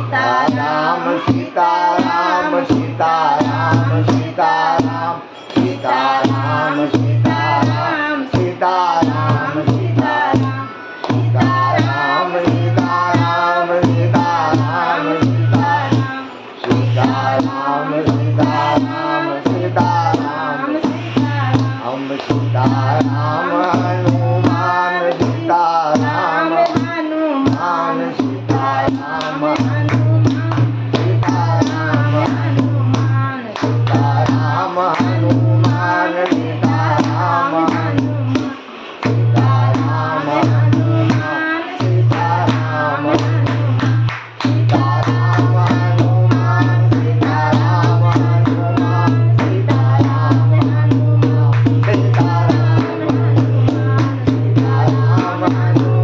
सीताराम सीताराम सीताराम सीताराम सीताराम सीताराम सीताराम सीताराम सीताराम सीताराम सीताराम सीताराम सीताराम सीताराम हम सीताराम हनुमान सीताराम हनुमान सीताराम सीताराम हनुमान सीताराम हनुमान सीताराम सीताराम हनुमान सीताराम सीताराम हनुमान सीताराम हनुमान सीताराम हनुमान सीताराम सीताराम हनुमान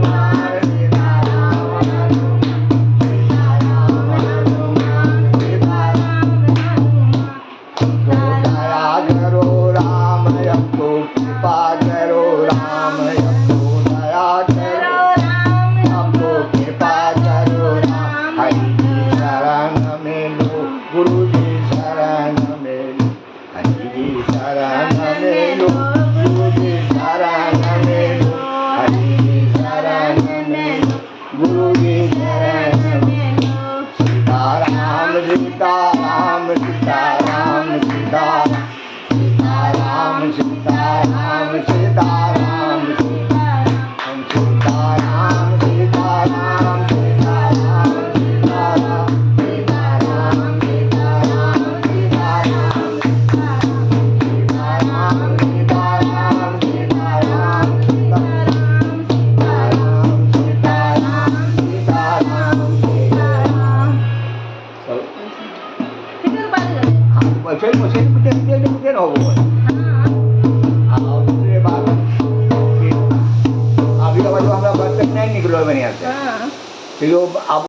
दया करो राम हमको कृपा करो राम हमको दया करो हमको कृपा करो राम हरि की शरण में लो गुरु जी शरण में लो हरि की शरण में लो गुरु जी शरण में लो हरि की शरण में लो गुरु जी शरण में लो सीताराम सीताराम सीताराम सीताराम सीताराम सीताराम सीताराम हम सीताराम सीताराम सीताराम सीताराम सीताराम सीताराम सीताराम सीताराम सीताराम सीताराम सीताराम सीताराम सीताराम मशीन हो दूसरे बात अभी का बाजू हमारा बस तक नहीं निकलो बनी यहाँ से फिर वो अब